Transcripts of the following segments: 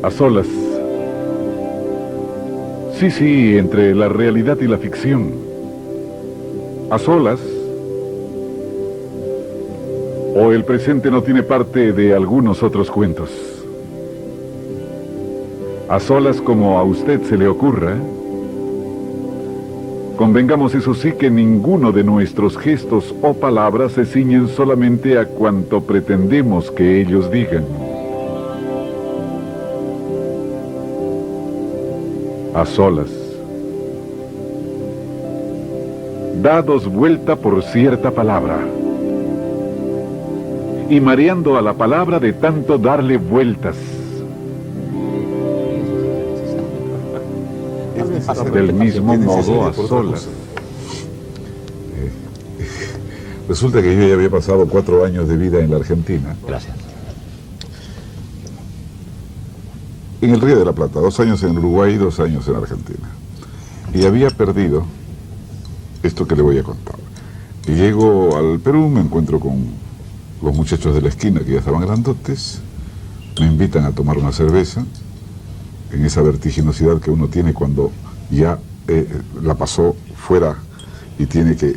A solas. Sí, entre la realidad y la ficción. A solas. O el presente no tiene parte de algunos otros cuentos. A solas como a usted se le ocurra. Convengamos, eso sí, que ninguno de nuestros gestos o palabras se ciñen solamente a cuanto pretendemos que ellos digan. A solas. Dados vuelta por cierta palabra. Y mareando a la palabra de tanto darle vueltas. Del mismo modo a solas. Resulta que yo ya había pasado 4 años de vida en la Argentina. Gracias. En el Río de la Plata, 2 años en Uruguay y 2 años en Argentina. Y había perdido esto que le voy a contar. Y llego al Perú, me encuentro con los muchachos de la esquina que ya estaban grandotes, me invitan a tomar una cerveza, en esa vertiginosidad que uno tiene cuando ya la pasó fuera y tiene que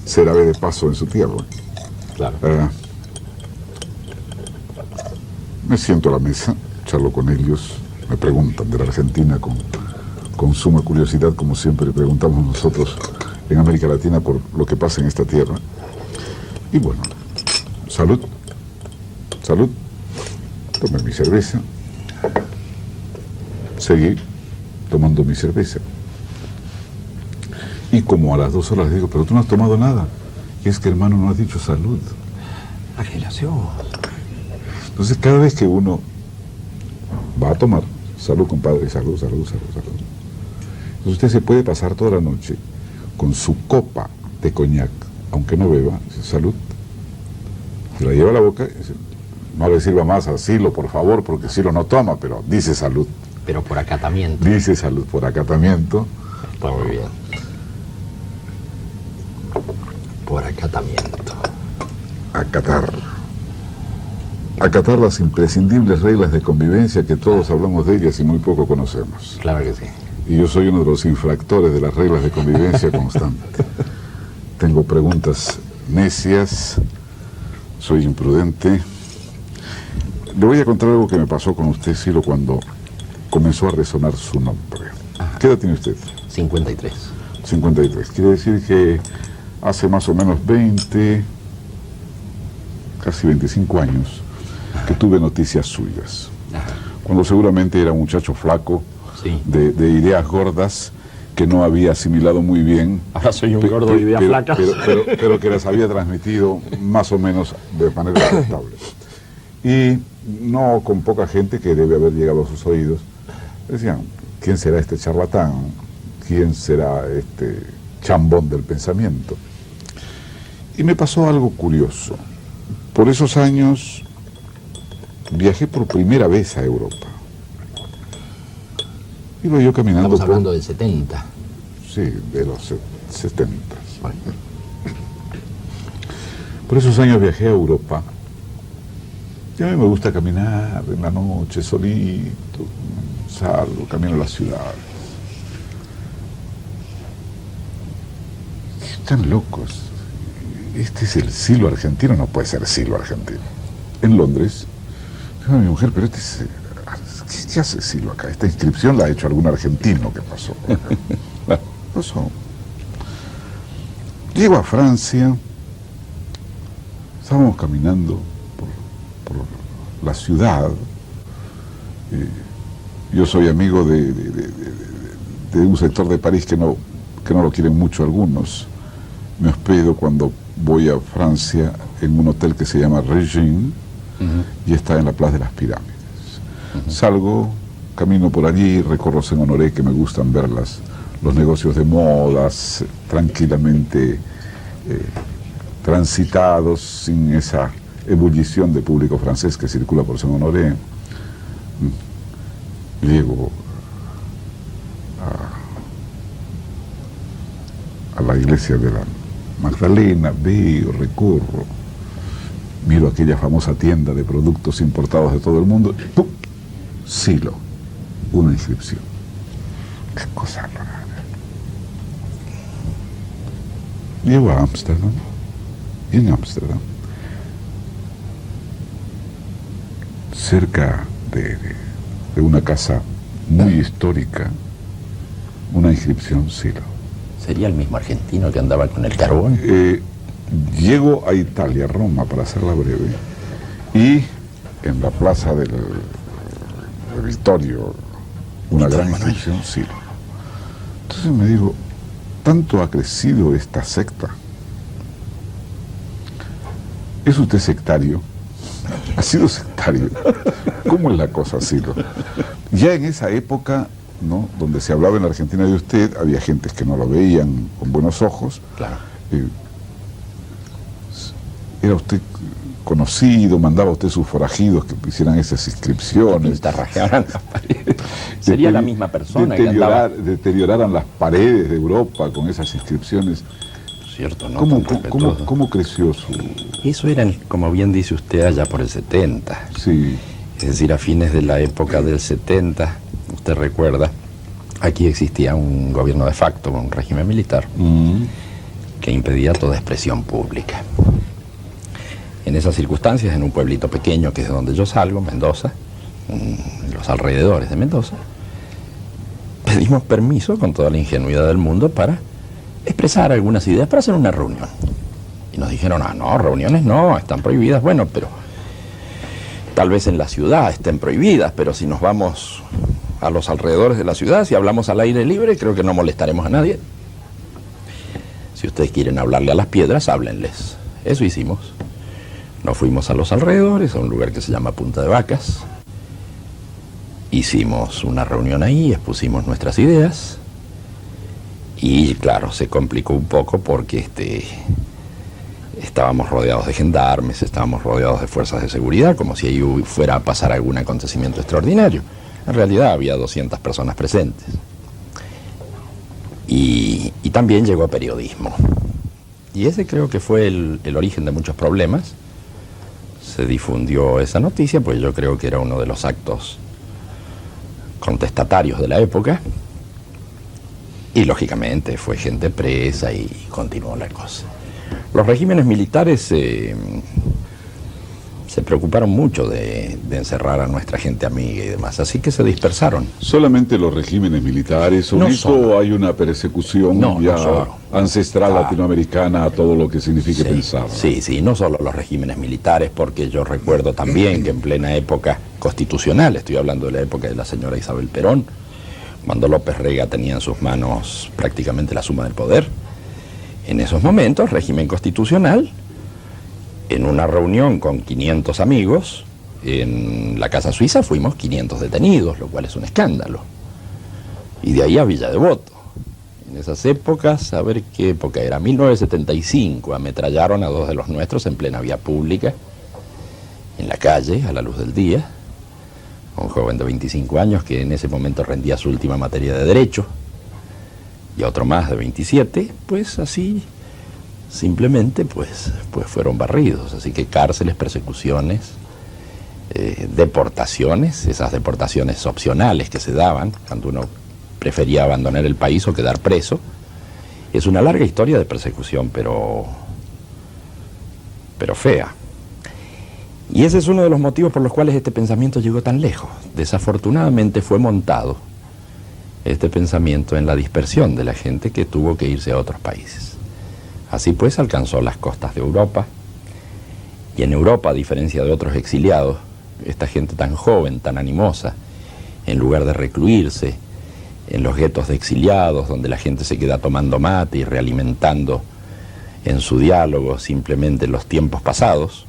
ser ave de paso en su tierra. Claro. Me siento a la mesa, charlo con ellos, me preguntan de la Argentina con suma curiosidad, como siempre preguntamos nosotros en América Latina por lo que pasa en esta tierra. Y bueno, salud, salud, tomé mi cerveza, seguí tomando mi cerveza. Y como a las 2 horas digo, pero tú no has tomado nada. Y es que, hermano, no has dicho salud. Agelación. Entonces, cada vez que uno va a tomar, salud, compadre, salud, salud, salud, salud. Entonces usted se puede pasar toda la noche con su copa de coñac, aunque no beba, dice, salud. Se la lleva a la boca y dice, no le sirva más a Silo, por favor, porque Silo no toma, pero dice salud. Pero por acatamiento. Dice salud, por acatamiento. Está muy bien. Por acatamiento. Acatar las imprescindibles reglas de convivencia que todos hablamos de ellas y muy poco conocemos. Claro que sí. Y yo soy uno de los infractores de las reglas de convivencia constante. Tengo preguntas necias, soy imprudente. Le voy a contar algo que me pasó con usted, Ciro, cuando comenzó a resonar su nombre. ¿Qué edad tiene usted? 53. 53. Quiere decir que hace más o menos 20, casi 25 años, que tuve noticias suyas. Cuando seguramente era un muchacho flaco, Sí. de ideas gordas, que no había asimilado muy bien. Ahora soy un gordo de ideas flacas. Pero que las había transmitido más o menos de manera aceptable. Y no con poca gente que debe haber llegado a sus oídos. Decían, ¿quién será este charlatán? ¿Quién será este chambón del pensamiento? Y me pasó algo curioso. Por esos años viajé por primera vez a Europa. Iba yo caminando. Estamos hablando del 70. Sí, de los 70. Por esos años viajé a Europa. Y a mí me gusta caminar en la noche, solito, salgo, camino a las ciudades. Están locos. Este es el Silo argentino, no puede ser Silo argentino. En Londres, dijo mi mujer, pero este es... ¿Qué hace Silo acá? Esta inscripción la ha hecho algún argentino que pasó. Pasó. Llego a Francia, estábamos caminando por la ciudad. Yo soy amigo de un sector de París que no lo quieren mucho algunos. Me hospedo cuando voy a Francia en un hotel que se llama Regine y está en la Plaza de las Pirámides. Salgo, camino por allí, recorro Saint-Honoré, que me gustan ver los negocios de modas tranquilamente transitados, sin esa ebullición de público francés que circula por Saint-Honoré. Llego a la iglesia de la Magdalena, veo, recorro, miro aquella famosa tienda de productos importados de todo el mundo, ¡pum! Silo, una inscripción. Qué cosa rara. Llego a Ámsterdam, y en Ámsterdam, cerca de una casa muy histórica, una inscripción Silo. ¿Sería el mismo argentino que andaba con el carbón? Llego a Italia, Roma, para hacerla breve, y en la plaza del Vittorio, una gran inscripción Silo. Entonces me digo, tanto ha crecido esta secta. ¿Es usted sectario? ¿Ha sido sectario? ¿Cómo es la cosa, Silo? Ya en esa época, ¿no?, donde se hablaba en la Argentina de usted, había gentes que no lo veían con buenos ojos. Claro. Era usted conocido, mandaba usted sus forajidos que hicieran esas inscripciones. Pintarrajearan las paredes. Sería la misma persona que andaba... Deterioraran las paredes de Europa con esas inscripciones. Cierto, ¿no? ¿Cómo creció su...? Eso era, como bien dice usted, allá por el 70. Sí. Es decir, a fines de la época del 70, usted recuerda, aquí existía un gobierno de facto, un régimen militar, que impedía toda expresión pública. En esas circunstancias, en un pueblito pequeño que es de donde yo salgo, Mendoza, en los alrededores de Mendoza, pedimos permiso con toda la ingenuidad del mundo para expresar algunas ideas, para hacer una reunión. Y nos dijeron, no, reuniones no, están prohibidas. Bueno, pero tal vez en la ciudad estén prohibidas, pero si nos vamos a los alrededores de la ciudad, si hablamos al aire libre, creo que no molestaremos a nadie. Si ustedes quieren hablarle a las piedras, háblenles. Eso hicimos. Nos fuimos a los alrededores, a un lugar que se llama Punta de Vacas. Hicimos una reunión ahí, expusimos nuestras ideas. Y claro, se complicó un poco porque estábamos rodeados de gendarmes, estábamos rodeados de fuerzas de seguridad, como si ahí fuera a pasar algún acontecimiento extraordinario. En realidad había 200 personas presentes. Y también llegó periodismo. Y ese creo que fue el origen de muchos problemas. Se difundió esa noticia, pues yo creo que era uno de los actos contestatarios de la época. Y lógicamente fue gente presa y continuó la cosa. Los regímenes militares se preocuparon mucho de encerrar a nuestra gente amiga y demás, así que se dispersaron. ¿Solamente los regímenes militares? ¿O no hay una persecución ancestral latinoamericana a todo lo que signifique pensar? Sí, no solo los regímenes militares, porque yo recuerdo también que en plena época constitucional, estoy hablando de la época de la señora Isabel Perón, cuando López Rega tenía en sus manos prácticamente la suma del poder, en esos momentos, régimen constitucional, en una reunión con 500 amigos, en la Casa Suiza fuimos 500 detenidos, lo cual es un escándalo. Y de ahí a Villa Devoto. En esas épocas, a ver qué época era, 1975, ametrallaron a 2 de los nuestros en plena vía pública, en la calle, a la luz del día. Un joven de 25 años que en ese momento rendía su última materia de Derecho, y otro más de 27, pues así, simplemente, pues fueron barridos. Así que cárceles, persecuciones, deportaciones, esas deportaciones opcionales que se daban cuando uno prefería abandonar el país o quedar preso. Es una larga historia de persecución, pero fea. Y ese es uno de los motivos por los cuales este pensamiento llegó tan lejos. Desafortunadamente fue montado este pensamiento en la dispersión de la gente que tuvo que irse a otros países. Así pues alcanzó las costas de Europa, y en Europa, a diferencia de otros exiliados, esta gente tan joven, tan animosa, en lugar de recluirse en los guetos de exiliados, donde la gente se queda tomando mate y realimentando en su diálogo simplemente los tiempos pasados,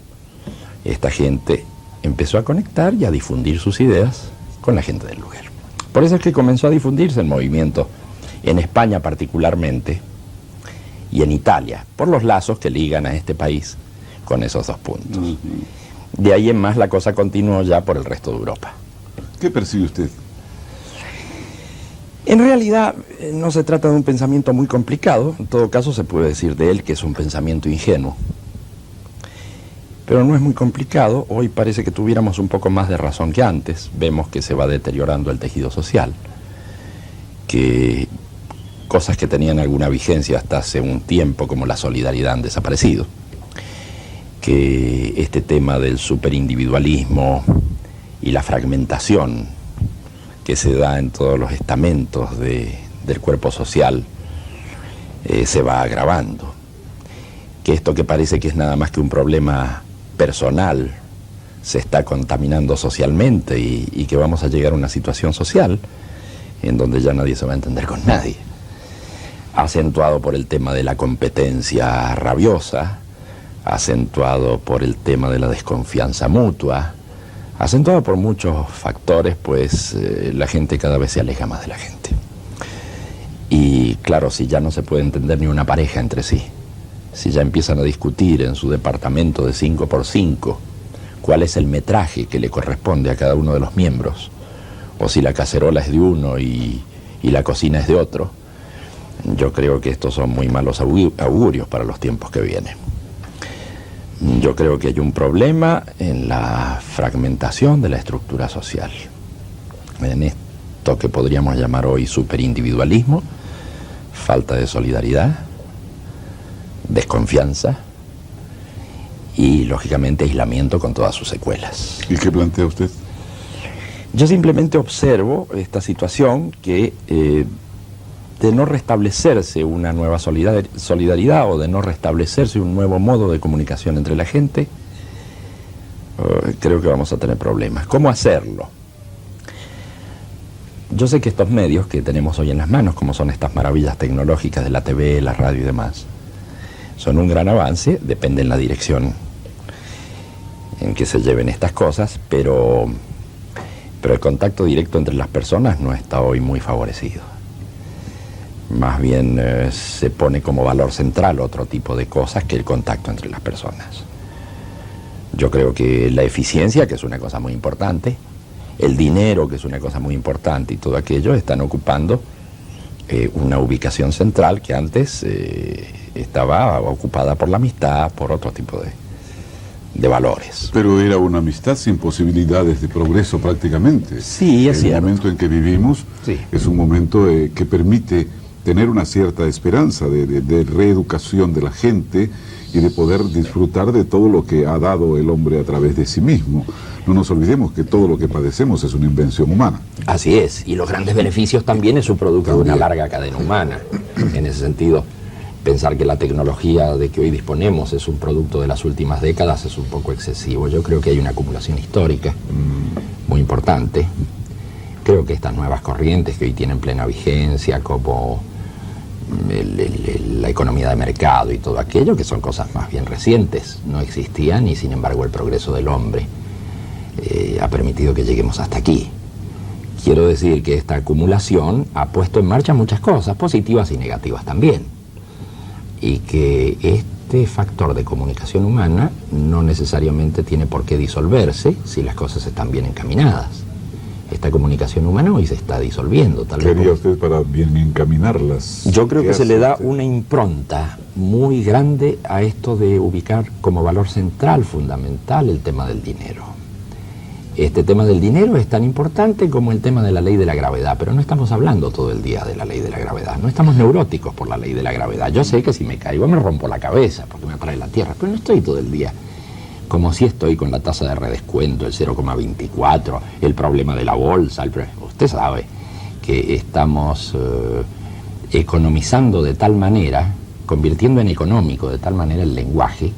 esta gente empezó a conectar y a difundir sus ideas con la gente del lugar. Por eso es que comenzó a difundirse el movimiento, en España particularmente, y en Italia, por los lazos que ligan a este país con esos 2 puntos. De ahí en más la cosa continuó ya por el resto de Europa. ¿Qué percibe usted? En realidad no se trata de un pensamiento muy complicado, en todo caso se puede decir de él que es un pensamiento ingenuo. Pero no es muy complicado. Hoy parece que tuviéramos un poco más de razón que antes. Vemos que se va deteriorando el tejido social, que cosas que tenían alguna vigencia hasta hace un tiempo, como la solidaridad, han desaparecido, que este tema del superindividualismo y la fragmentación que se da en todos los estamentos del cuerpo social se va agravando, que esto que parece que es nada más que un problema personal se está contaminando socialmente y que vamos a llegar a una situación social en donde ya nadie se va a entender con nadie, acentuado por el tema de la competencia rabiosa, acentuado por el tema de la desconfianza mutua, acentuado por muchos factores, pues la gente cada vez se aleja más de la gente. Y claro, si ya no se puede entender ni una pareja entre sí, si ya empiezan a discutir en su departamento de 5x5 cuál es el metraje que le corresponde a cada uno de los miembros, o si la cacerola es de uno y la cocina es de otro, yo creo que estos son muy malos augurios para los tiempos que vienen. Yo creo que hay un problema en la fragmentación de la estructura social, en esto que podríamos llamar hoy superindividualismo, falta de solidaridad, desconfianza y, lógicamente, aislamiento con todas sus secuelas. ¿Y qué plantea usted? Yo simplemente observo esta situación que de no restablecerse una nueva solidaridad o de no restablecerse un nuevo modo de comunicación entre la gente, creo que vamos a tener problemas. ¿Cómo hacerlo? Yo sé que estos medios que tenemos hoy en las manos, como son estas maravillas tecnológicas de la TV, la radio y demás, son un gran avance, depende en la dirección en que se lleven estas cosas, pero el contacto directo entre las personas no está hoy muy favorecido. Más bien se pone como valor central otro tipo de cosas que el contacto entre las personas. Yo creo que la eficiencia, que es una cosa muy importante, el dinero, que es una cosa muy importante, y todo aquello están ocupando una ubicación central que antes estaba ocupada por la amistad, por otro tipo de valores. Pero era una amistad sin posibilidades de progreso prácticamente. Sí, es cierto. El momento en que vivimos es un momento que permite tener una cierta esperanza de reeducación de la gente y de poder disfrutar de todo lo que ha dado el hombre a través de sí mismo. No nos olvidemos que todo lo que padecemos es una invención humana. Así es, y los grandes beneficios también es un producto de una larga cadena humana. En ese sentido, pensar que la tecnología de que hoy disponemos es un producto de las últimas décadas es un poco excesivo. Yo creo que hay una acumulación histórica muy importante. Creo que estas nuevas corrientes que hoy tienen plena vigencia, como la economía de mercado y todo aquello, que son cosas más bien recientes, no existían, y sin embargo el progreso del hombre ha permitido que lleguemos hasta aquí. Quiero decir que esta acumulación ha puesto en marcha muchas cosas, positivas y negativas también, y que este factor de comunicación humana no necesariamente tiene por qué disolverse si las cosas están bien encaminadas. Esta comunicación humana hoy se está disolviendo. Tal vez. ¿Qué haría usted para bien encaminarlas? Yo creo que se le da una impronta muy grande a esto de ubicar como valor central, fundamental, el tema del dinero. Este tema del dinero es tan importante como el tema de la ley de la gravedad, pero no estamos hablando todo el día de la ley de la gravedad, no estamos neuróticos por la ley de la gravedad. Yo sé que si me caigo me rompo la cabeza porque me atrae la tierra, pero no estoy todo el día como si estoy con la tasa de redescuento, el 0,24, el problema de la bolsa. Usted sabe que estamos economizando de tal manera, convirtiendo en económico de tal manera el lenguaje,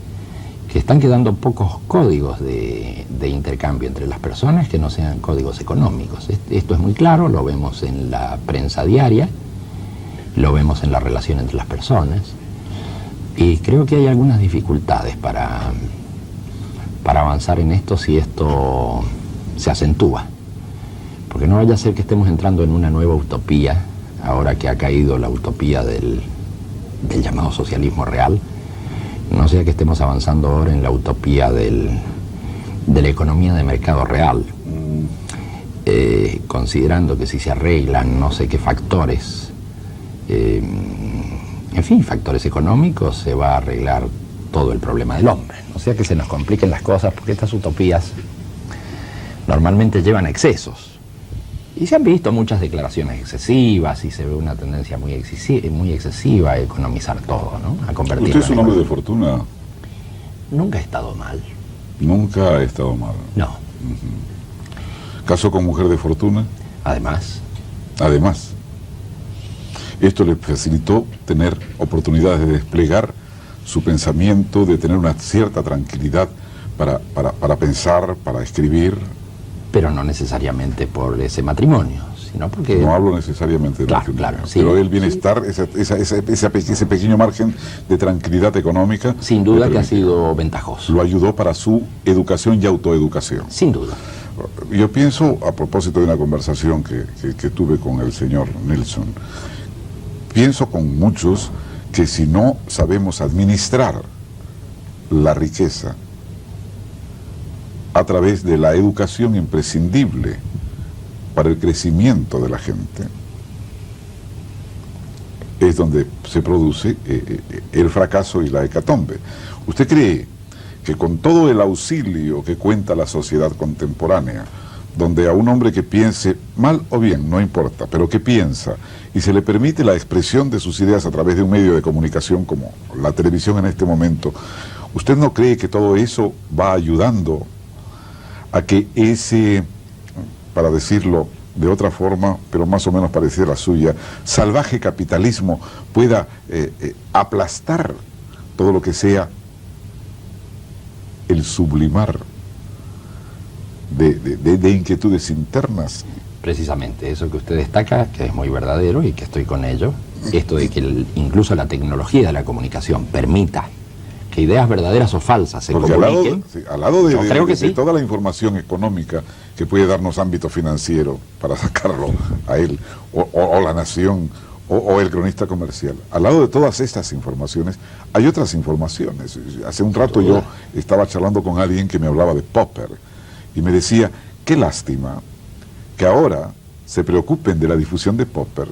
que están quedando pocos códigos de intercambio entre las personas que no sean códigos económicos. Esto es muy claro, lo vemos en la prensa diaria, lo vemos en la relación entre las personas, y creo que hay algunas dificultades para avanzar en esto si esto se acentúa, porque no vaya a ser que estemos entrando en una nueva utopía, ahora que ha caído la utopía del llamado socialismo real, no sea que estemos avanzando ahora en la utopía de la economía de mercado real, considerando que si se arreglan no sé qué factores, en fin, factores económicos, se va a arreglar todo el problema del hombre, ¿no? no sea que se nos compliquen las cosas, porque estas utopías normalmente llevan a excesos. Y se han visto muchas declaraciones excesivas y se ve una tendencia muy excesiva a economizar todo, ¿no? A convertirlo. ¿Usted es un hombre de fortuna? Nunca he estado mal. Nunca ha estado mal. No. ¿Casó con mujer de fortuna? Además, esto le facilitó tener oportunidades de desplegar su pensamiento, de tener una cierta tranquilidad para pensar, para escribir. pero no necesariamente por ese matrimonio, sino porque... No hablo necesariamente de Claro, matrimonio, claro, sí. pero el bienestar, ese pequeño margen de tranquilidad económica... Sin duda que ha sido ventajoso. Lo ayudó para su educación y autoeducación. Sin duda. Yo pienso, a propósito de una conversación que tuve con el señor Nelson, pienso con muchos que si no sabemos administrar la riqueza a través de la educación imprescindible para el crecimiento de la gente, es donde se produce el fracaso y la hecatombe. ¿Usted cree que con todo el auxilio que cuenta la sociedad contemporánea, donde a un hombre que piense mal o bien, no importa, pero que piensa, y se le permite la expresión de sus ideas a través de un medio de comunicación como la televisión en este momento, ¿usted no cree que todo eso va ayudando a que ese, para decirlo de otra forma, pero más o menos parecida a la suya, salvaje capitalismo pueda aplastar todo lo que sea el sublimar de inquietudes internas? Precisamente, eso que usted destaca, que es muy verdadero y que estoy con ello, esto de que incluso la tecnología de la comunicación permita que ideas verdaderas o falsas se Porque comuniquen. al lado Yo creo que de sí. toda la información económica que puede darnos ámbito financiero para sacarlo a él, o la nación, o el cronista comercial, al lado de todas estas informaciones hay otras informaciones. Hace un rato yo estaba charlando con alguien que me hablaba de Popper y me decía, qué lástima que ahora se preocupen de la difusión de Popper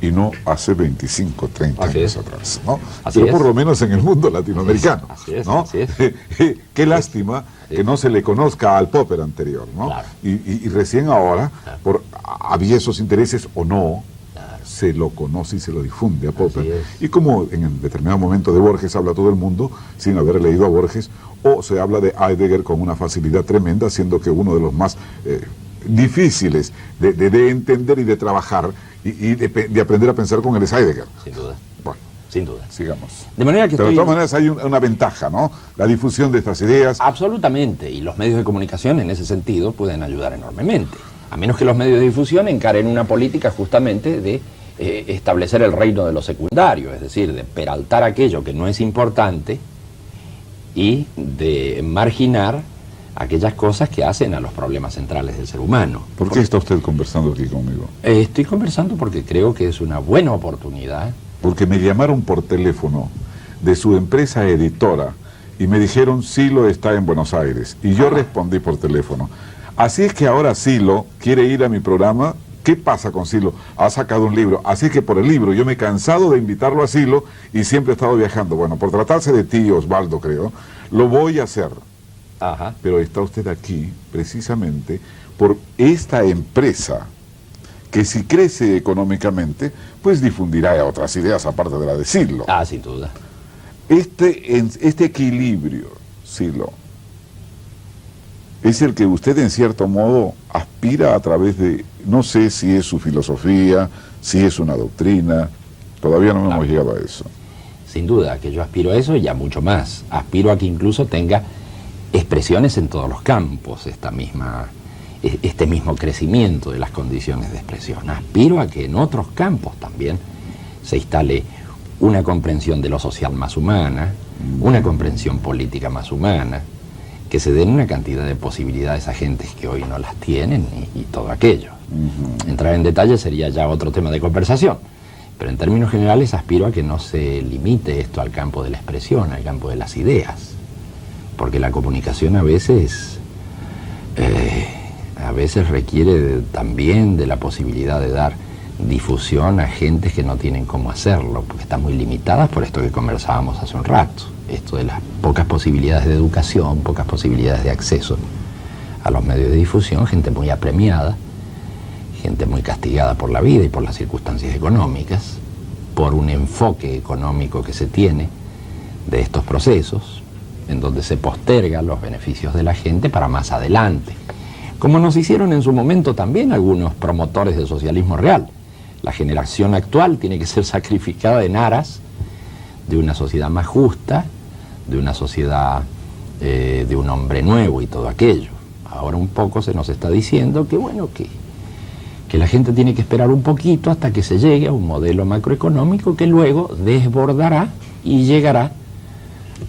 y no hace 25, 30 Así años es. atrás, ¿no? Así Pero por es. lo menos en el mundo latinoamericano, Así es, ¿no? así es. Qué lástima que no se le conozca al Popper anterior, ¿no? Claro. Y recién ahora, Claro. por aviesos intereses o no, se lo conoce y se lo difunde a Popper. Así es. Y como en un determinado momento de Borges habla todo el mundo sin haber leído a Borges, o se habla de Heidegger con una facilidad tremenda, siendo que uno de los más difíciles de entender y de trabajar y de aprender a pensar con él es Heidegger. Sin duda, Bueno, sin duda. sigamos. De manera que Pero de estoy... todas maneras hay una ventaja, ¿no? La difusión de estas ideas. Absolutamente, y los medios de comunicación en ese sentido pueden ayudar enormemente, a menos que los medios de difusión encaren una política justamente de establecer el reino de lo secundario, es decir, de peraltar aquello que no es importante y de marginar aquellas cosas que hacen a los problemas centrales del ser humano. ¿Por qué está usted conversando aquí conmigo? Estoy conversando porque creo que es una buena oportunidad. Porque me llamaron por teléfono de su empresa editora y me dijeron Silo está en Buenos Aires. Y yo respondí por teléfono. Así es que ahora Silo quiere ir a mi programa. ¿Qué pasa con Silo? Ha sacado un libro. Así es que por el libro yo me he cansado de invitarlo a Silo y siempre he estado viajando. Bueno, por tratarse de ti, Osvaldo, creo, lo voy a hacer. Ajá. Pero está usted aquí precisamente por esta empresa que si crece económicamente, pues difundirá otras ideas aparte de la de Silo. Ah, sin duda. Este equilibrio, Silo, es el que usted en cierto modo aspira a través de, no sé si es su filosofía, si es una doctrina, todavía no hemos llegado a eso. Sin duda que yo aspiro a eso y a mucho más. Aspiro a que incluso tenga expresiones en todos los campos, este mismo crecimiento de las condiciones de expresión. Aspiro a que en otros campos también se instale una comprensión de lo social más humana, una comprensión política más humana, que se den una cantidad de posibilidades a gentes que hoy no las tienen y todo aquello. Entrar en detalle sería ya otro tema de conversación, pero en términos generales aspiro a que no se limite esto al campo de la expresión, al campo de las ideas, porque la comunicación a veces requiere también de la posibilidad de dar difusión a gentes que no tienen cómo hacerlo, porque están muy limitadas por esto que conversábamos hace un rato, esto de las pocas posibilidades de educación, pocas posibilidades de acceso a los medios de difusión, gente muy apremiada, gente muy castigada por la vida y por las circunstancias económicas, por un enfoque económico que se tiene de estos procesos, en donde se postergan los beneficios de la gente para más adelante, como nos hicieron en su momento también algunos promotores del socialismo real. La generación actual tiene que ser sacrificada en aras de una sociedad más justa, de una sociedad de un hombre nuevo y todo aquello. Ahora un poco se nos está diciendo que bueno, que la gente tiene que esperar un poquito hasta que se llegue a un modelo macroeconómico que luego desbordará y llegará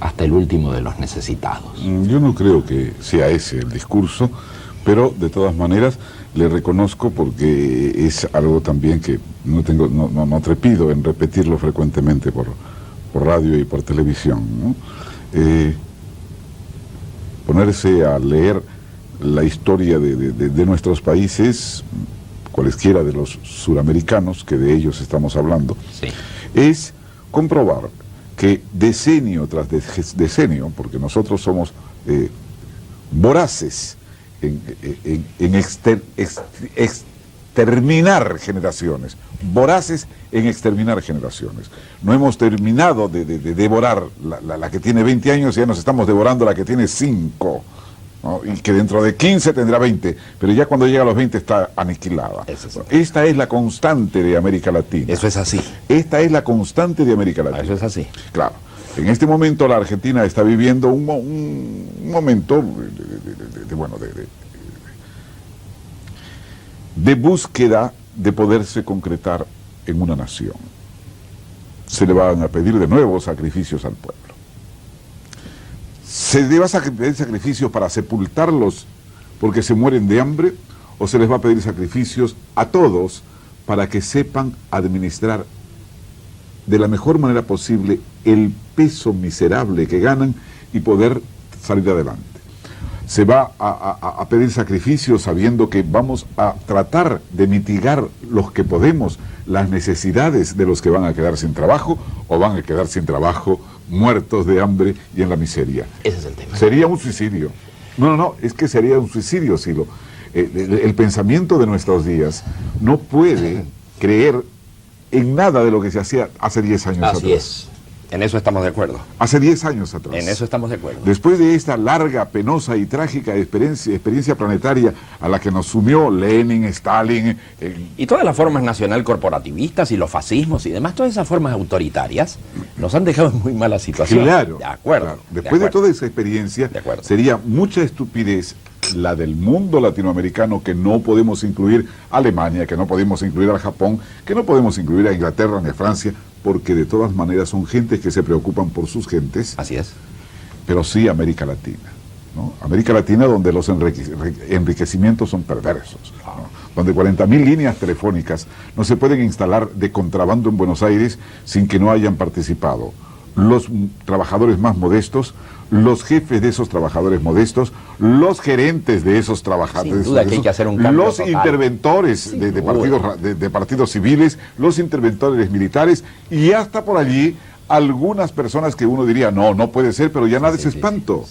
hasta el último de los necesitados. Yo no creo que sea ese el discurso, pero de todas maneras le reconozco, porque es algo también que no trepido en repetirlo frecuentemente por radio y por televisión, ¿no? Ponerse a leer la historia de nuestros países, cualesquiera de los suramericanos, que de ellos estamos hablando, Sí. es comprobar que decenio tras decenio, porque nosotros somos voraces en exterminar generaciones, voraces en exterminar generaciones. No hemos terminado de devorar la que tiene 20 años, y ya nos estamos devorando la que tiene 5, ¿no? Y que dentro de 15 tendrá 20, pero ya cuando llega a los 20 está aniquilada. Esta es la constante de América Latina. Eso es así. Esta es la constante de América Latina. Eso es así. Claro. En este momento la Argentina está viviendo un momento de búsqueda de poderse concretar en una nación. Se le van a pedir de nuevo sacrificios al pueblo. ¿Se le va a pedir sacrificios para sepultarlos porque se mueren de hambre, o se les va a pedir sacrificios a todos para que sepan administrar de la mejor manera posible el peso miserable que ganan y poder salir adelante? Se va a pedir sacrificios sabiendo que vamos a tratar de mitigar los que podemos las necesidades de los que van a quedar sin trabajo, o van a quedar sin trabajo muertos de hambre y en la miseria. Ese es el tema. Sería un suicidio. No, es que sería un suicidio, Silo. El pensamiento de nuestros días no puede creer en nada de lo que se hacía hace 10 años atrás. Así es. En eso estamos de acuerdo. Hace 10 años atrás. En eso estamos de acuerdo. Después de esta larga, penosa y trágica experiencia planetaria a la que nos sumió Lenin, Stalin... Y todas las formas nacional corporativistas y los fascismos y demás, todas esas formas autoritarias nos han dejado en muy mala situación. Claro. De acuerdo. Claro. Después de toda esa experiencia, sería mucha estupidez la del mundo latinoamericano, que no podemos incluir a Alemania, que no podemos incluir al Japón, que no podemos incluir a Inglaterra ni a Francia, porque de todas maneras son gentes que se preocupan por sus gentes. Así es. Pero sí América Latina, ¿no? América Latina, donde los enriquecimientos son perversos, ¿no? Donde 40.000 líneas telefónicas no se pueden instalar de contrabando en Buenos Aires sin que no hayan participado los trabajadores más modestos, los jefes de esos trabajadores modestos, los gerentes de esos trabajadores, sin duda que hay que hacer un cambio los total. Interventores de partidos civiles, los interventores militares, y hasta por allí algunas personas que uno diría, no puede ser, pero ya nada es espanto.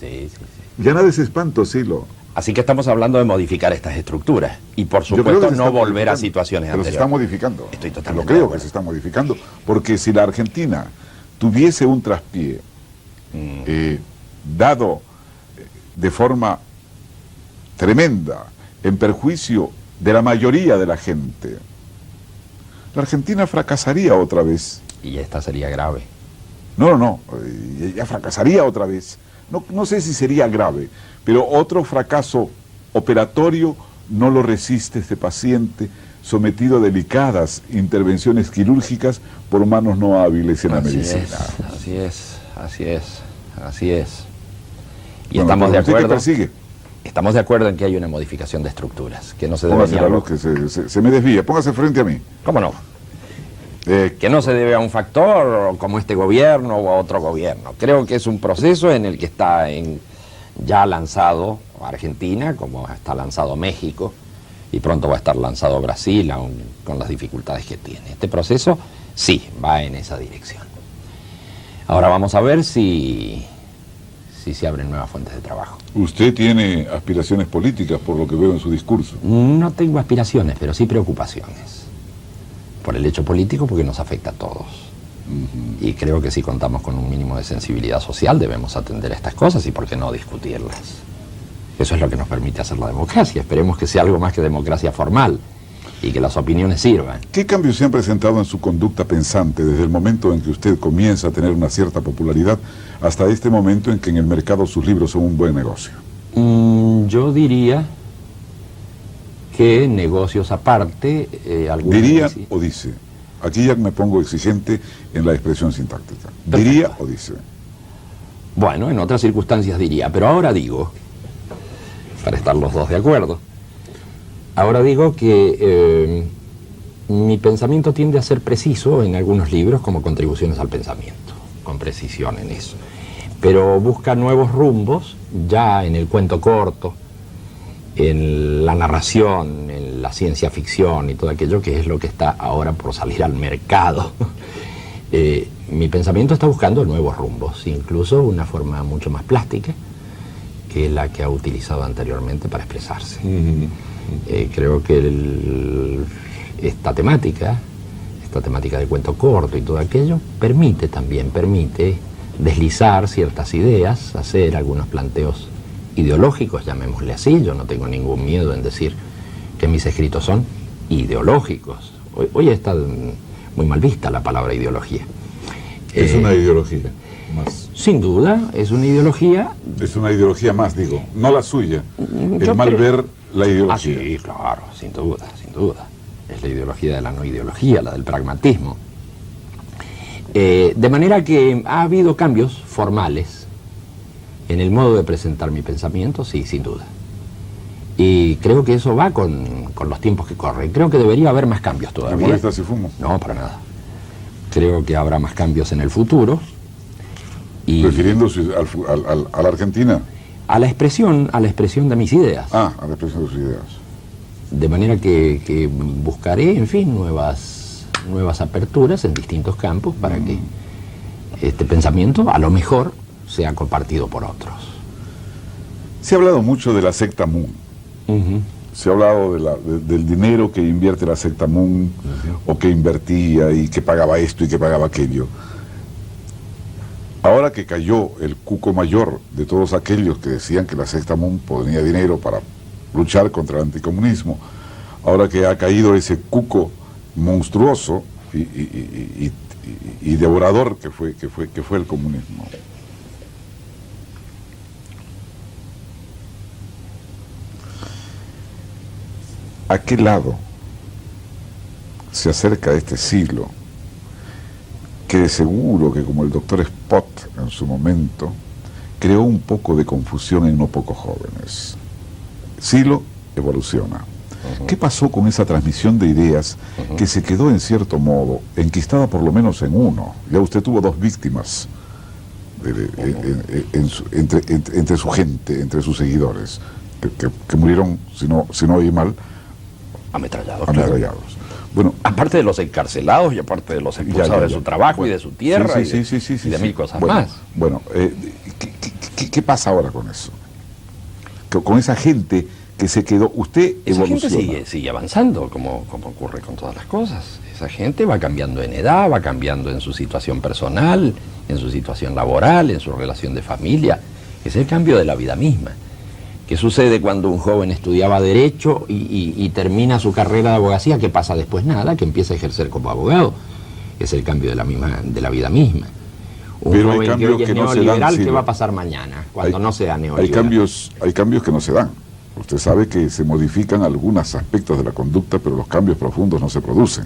Ya nada es espanto, Silo. Así que estamos hablando de modificar estas estructuras y por supuesto no volver a situaciones anteriores. Pero se está modificando. Estoy totalmente Lo creo que se está modificando, porque si la Argentina tuviese un traspié dado de forma tremenda en perjuicio de la mayoría de la gente, la Argentina fracasaría otra vez. Y esta sería grave. No, ya fracasaría otra vez. No sé si sería grave, pero otro fracaso operatorio no lo resiste este paciente sometido a delicadas intervenciones quirúrgicas por manos no hábiles en la medicina. Así es. Y Bueno, estamos de acuerdo. Persigue. Estamos de acuerdo en que hay una modificación de estructuras, que no se debe... Póngase la luz, que se me desvía, póngase frente a mí. ¿Cómo no? Que no se debe a un factor como este gobierno o a otro gobierno. Creo que es un proceso en el que está ya lanzado Argentina, como está lanzado México, y pronto va a estar lanzado a Brasil, aún con las dificultades que tiene. Este proceso sí va en esa dirección. Ahora vamos a ver si se abren nuevas fuentes de trabajo. Usted tiene aspiraciones políticas, por lo que veo en su discurso. No tengo aspiraciones, pero sí preocupaciones. Por el hecho político, porque nos afecta a todos. Y creo que si contamos con un mínimo de sensibilidad social debemos atender a estas cosas y por qué no discutirlas. Eso es lo que nos permite hacer la democracia. Esperemos que sea algo más que democracia formal y que las opiniones sirvan. ¿Qué cambios se han presentado en su conducta pensante desde el momento en que usted comienza a tener una cierta popularidad hasta este momento en que en el mercado sus libros son un buen negocio? Yo diría que negocios aparte... ¿Diría o dice? Aquí ya me pongo exigente en la expresión sintáctica. Perfecto. ¿Diría o dice? Bueno, en otras circunstancias diría, pero ahora digo, para estar los dos de acuerdo, ahora digo que mi pensamiento tiende a ser preciso en algunos libros como contribuciones al pensamiento, con precisión en eso. Pero busca nuevos rumbos ya en el cuento corto, en la narración, en la ciencia ficción y todo aquello que es lo que está ahora por salir al mercado. Mi pensamiento está buscando nuevos rumbos, incluso una forma mucho más plástica que la que ha utilizado anteriormente para expresarse. Creo que esta temática de cuento corto y todo aquello, permite deslizar ciertas ideas, hacer algunos planteos ideológicos, llamémosle así. Yo no tengo ningún miedo en decir que mis escritos son ideológicos. Hoy está muy mal vista la palabra ideología. Es una ideología más. Sin duda, es una ideología. Es una ideología más, digo, no la suya. El mal ver la ideología. Ah, sí, claro, sin duda, sin duda. Es la ideología de la no ideología, la del pragmatismo. De manera que ha habido cambios formales en el modo de presentar mi pensamiento, sí, sin duda. Y creo que eso va con los tiempos que corren. Creo que debería haber más cambios todavía. ¿Me molesta si fumo? No, para nada. Creo que habrá más cambios en el futuro. Y refiriéndose a la Argentina. a la expresión de mis ideas. Ah, a la expresión de sus ideas. De manera que buscaré, en fin, nuevas aperturas en distintos campos para que este pensamiento a lo mejor sea compartido por otros. Se ha hablado mucho de la secta Moon. Se ha hablado del dinero que invierte la secta Moon, o que invertía y que pagaba esto y que pagaba aquello. Ahora que cayó el cuco mayor de todos aquellos que decían que la secta Moon ponía dinero para luchar contra el anticomunismo, ahora que ha caído ese cuco monstruoso y devorador que fue el comunismo, ¿a qué lado se acerca este siglo que de seguro que, como el doctor Spot en su momento, creó un poco de confusión en no pocos jóvenes? Siglo evoluciona. ¿Qué pasó con esa transmisión de ideas que se quedó en cierto modo enquistada por lo menos en uno? Ya usted tuvo dos víctimas entre su gente, entre sus seguidores, que murieron, si no oí mal, Ametrallados. Bueno, aparte de los encarcelados y aparte de los expulsados de su trabajo, bueno, y de su tierra, y de mil cosas más. Bueno, ¿qué pasa ahora con eso? Con esa gente que se quedó. Usted evoluciona. Esa gente sigue avanzando, como ocurre con todas las cosas. Esa gente va cambiando en edad, va cambiando en su situación personal, en su situación laboral, en su relación de familia. Es el cambio de la vida misma. ¿Qué sucede cuando un joven estudiaba Derecho y termina su carrera de abogacía? ¿Qué pasa después? Nada, que empieza a ejercer como abogado. Es el cambio de la vida misma. Un joven que hoy es neoliberal, ¿qué va a pasar mañana, cuando no sea neoliberal? Hay cambios que no se dan. Usted sabe que se modifican algunos aspectos de la conducta, pero los cambios profundos no se producen.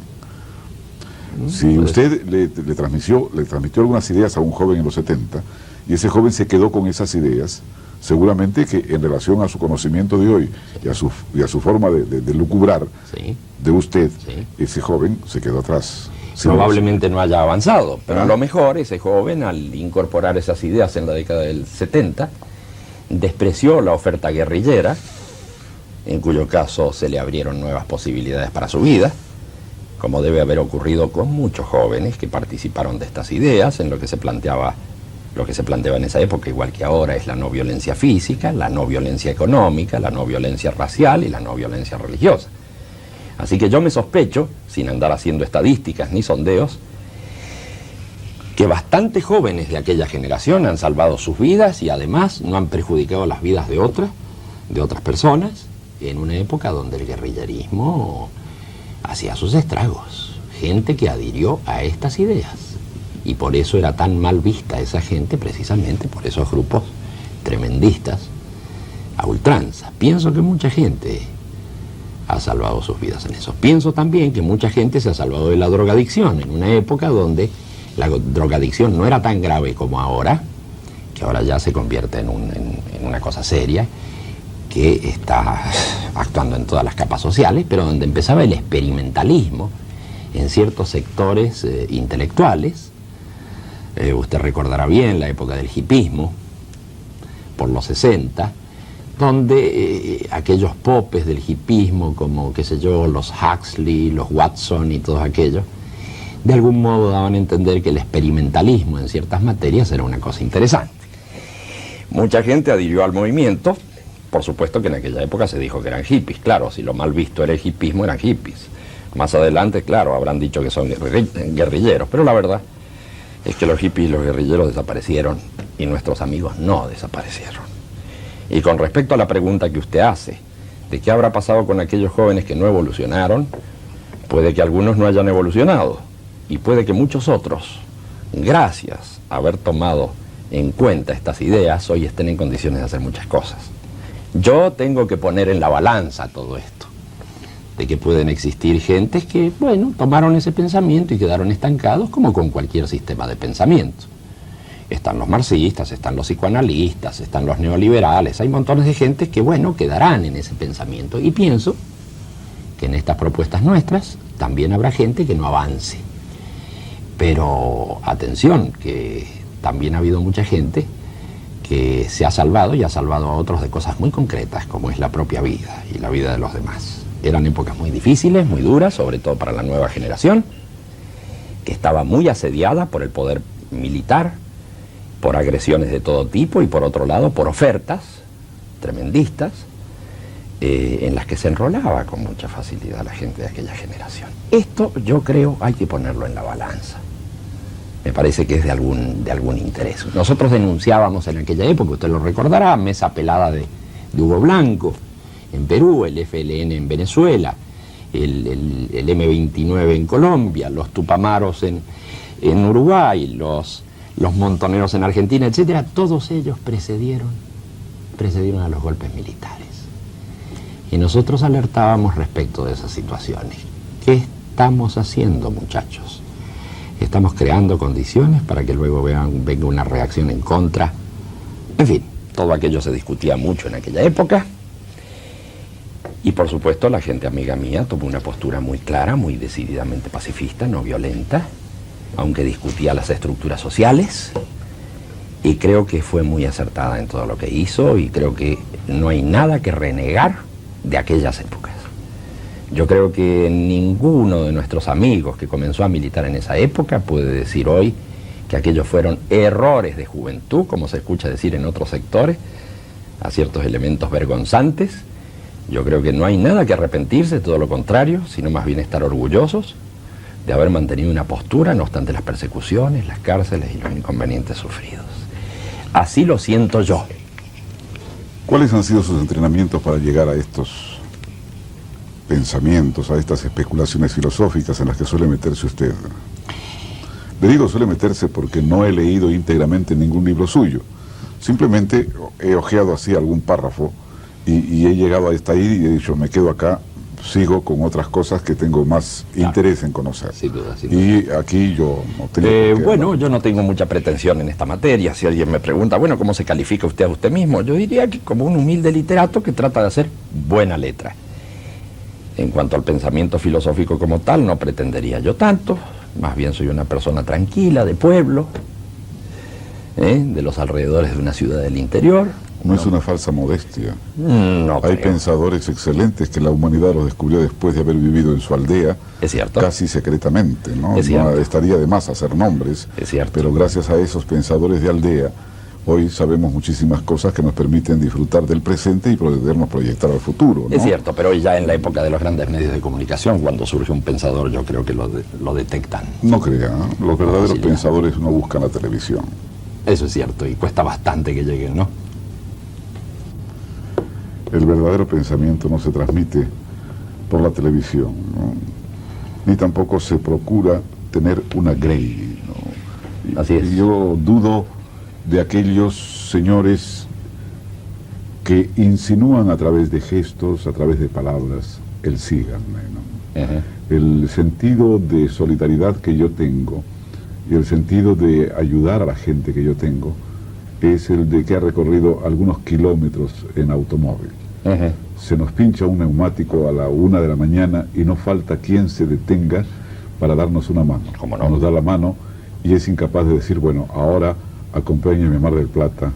Si usted le transmitió algunas ideas a un joven en los 70, y ese joven se quedó con esas ideas, seguramente que en relación a su conocimiento de hoy y a su forma de lucubrar de usted, ese joven se quedó atrás. Probablemente no haya avanzado, pero a lo mejor ese joven, al incorporar esas ideas en la década del 70, despreció la oferta guerrillera en cuyo caso se le abrieron nuevas posibilidades para su vida, como debe haber ocurrido con muchos jóvenes que participaron de estas ideas. En lo que se planteaba en esa época, igual que ahora, es la no violencia física, la no violencia económica, la no violencia racial y la no violencia religiosa. Así que yo me sospecho, sin andar haciendo estadísticas ni sondeos, que bastantes jóvenes de aquella generación han salvado sus vidas y además no han perjudicado las vidas de otras personas, en una época donde el guerrillerismo hacía sus estragos. Gente que adhirió a estas ideas. Y por eso era tan mal vista esa gente, precisamente por esos grupos tremendistas a ultranza. Pienso que mucha gente ha salvado sus vidas en eso. Pienso también que mucha gente se ha salvado de la drogadicción, en una época donde la drogadicción no era tan grave como ahora, que ahora ya se convierte en una cosa seria, que está actuando en todas las capas sociales, pero donde empezaba el experimentalismo en ciertos sectores intelectuales. Usted recordará bien la época del hipismo, por los 60, donde aquellos popes del hipismo, como, qué sé yo, los Huxley, los Watson y todos aquellos, de algún modo daban a entender que el experimentalismo en ciertas materias era una cosa interesante. Mucha gente adhirió al movimiento. Por supuesto que en aquella época se dijo que eran hippies. Claro, si lo mal visto era el hipismo, eran hippies. Más adelante, claro, habrán dicho que son guerrilleros, pero la verdad es que los hippies y los guerrilleros desaparecieron y nuestros amigos no desaparecieron. Y con respecto a la pregunta que usted hace, de qué habrá pasado con aquellos jóvenes que no evolucionaron, puede que algunos no hayan evolucionado y puede que muchos otros, gracias a haber tomado en cuenta estas ideas, hoy estén en condiciones de hacer muchas cosas. Yo tengo que poner en la balanza todo esto, de que pueden existir gentes que, bueno, tomaron ese pensamiento y quedaron estancados, como con cualquier sistema de pensamiento. Están los marxistas, están los psicoanalistas, están los neoliberales, hay montones de gentes que, bueno, quedarán en ese pensamiento. Y pienso que en estas propuestas nuestras también habrá gente que no avance. Pero atención, que también ha habido mucha gente que se ha salvado y ha salvado a otros de cosas muy concretas, como es la propia vida y la vida de los demás. Eran épocas muy difíciles, muy duras, sobre todo para la nueva generación, que estaba muy asediada por el poder militar, por agresiones de todo tipo y por otro lado por ofertas tremendistas en las que se enrolaba con mucha facilidad la gente de aquella generación. Esto yo creo hay que ponerlo en la balanza. Me parece que es de algún interés. Nosotros denunciábamos en aquella época, usted lo recordará, mesa pelada de Hugo Blanco en Perú, el FLN en Venezuela, el M29 en Colombia, los Tupamaros en Uruguay, los montoneros en Argentina, etcétera. Todos ellos precedieron a los golpes militares. Y nosotros alertábamos respecto de esas situaciones. ¿Qué estamos haciendo, muchachos? Estamos creando condiciones para que luego venga una reacción en contra. En fin, todo aquello se discutía mucho en aquella época. Y por supuesto la gente amiga mía tomó una postura muy clara, muy decididamente pacifista, no violenta, aunque discutía las estructuras sociales. Y creo que fue muy acertada en todo lo que hizo y creo que no hay nada que renegar de aquellas épocas. Yo creo que ninguno de nuestros amigos que comenzó a militar en esa época puede decir hoy que aquellos fueron errores de juventud, como se escucha decir en otros sectores, a ciertos elementos vergonzantes. Yo creo que no hay nada que arrepentirse, todo lo contrario, sino más bien estar orgullosos de haber mantenido una postura, no obstante las persecuciones, las cárceles y los inconvenientes sufridos. Así lo siento yo. ¿Cuáles han sido sus entrenamientos para llegar a estos pensamientos, a estas especulaciones filosóficas en las que suele meterse usted? Le digo suele meterse porque no he leído íntegramente ningún libro suyo. Simplemente he hojeado así algún párrafo y he llegado hasta ahí y he dicho, me quedo acá, sigo con otras cosas que tengo más interés en conocer. Sin duda, sin duda. Y aquí yo no tengo bueno, yo no tengo mucha pretensión en esta materia. Si alguien me pregunta, bueno, ¿cómo se califica usted a usted mismo? Yo diría que como un humilde literato que trata de hacer buena letra. En cuanto al pensamiento filosófico como tal, no pretendería yo tanto. Más bien soy una persona tranquila, de pueblo, de los alrededores de una ciudad del interior, No es una falsa modestia. No Hay creo. pensadores excelentes que la humanidad los descubrió después de haber vivido en su aldea, Es cierto. casi secretamente, ¿no? Es cierto. No estaría de más hacer nombres, Es cierto. pero gracias a esos pensadores de aldea, hoy sabemos muchísimas cosas que nos permiten disfrutar del presente y podernos proyectar al futuro, ¿no? Es cierto, pero hoy ya en la época de los grandes medios de comunicación, cuando surge un pensador, yo creo que lo detectan. No crea, ¿no? Los verdaderos Sí, ya. pensadores no buscan la televisión. Eso es cierto, y cuesta bastante que lleguen, ¿no? El verdadero pensamiento no se transmite por la televisión, ¿no? Ni tampoco se procura tener una grey, ¿no? Así es. Y yo dudo de aquellos señores que insinúan a través de gestos, a través de palabras, el síganme, ¿no? Ajá. El sentido de solidaridad que yo tengo y el sentido de ayudar a la gente que yo tengo es el de que ha recorrido algunos kilómetros en automóvil. Ajá. Se nos pincha un neumático a la 1 de la mañana y no falta quien se detenga para darnos una mano. ¿Cómo no? Nos da la mano y es incapaz de decir, bueno, ahora acompáñame a Mar del Plata.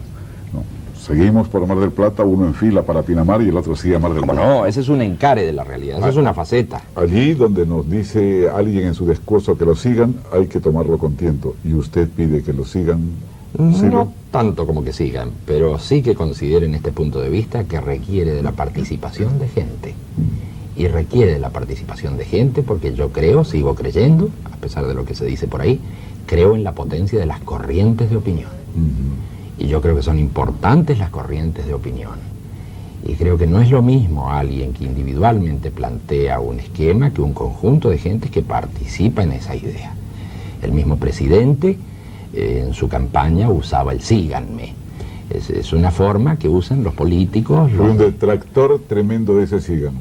No. Seguimos por Mar del Plata, uno en fila para Pinamar y el otro sigue a Mar del Como Plata. no, ese es un encare de la realidad, esa es una faceta. Allí donde nos dice alguien en su discurso que lo sigan, hay que tomarlo con tiento. Y usted pide que lo sigan. No tanto como que sigan, pero sí que consideren este punto de vista que requiere de la participación de gente. Y requiere de la participación de gente porque yo creo, sigo creyendo, a pesar de lo que se dice por ahí, creo en la potencia de las corrientes de opinión. Y yo creo que son importantes las corrientes de opinión. Y creo que no es lo mismo alguien que individualmente plantea un esquema que un conjunto de gente que participa en esa idea. El mismo presidente en su campaña usaba el síganme. Es una forma que usan los políticos. Fui un detractor tremendo de ese síganme.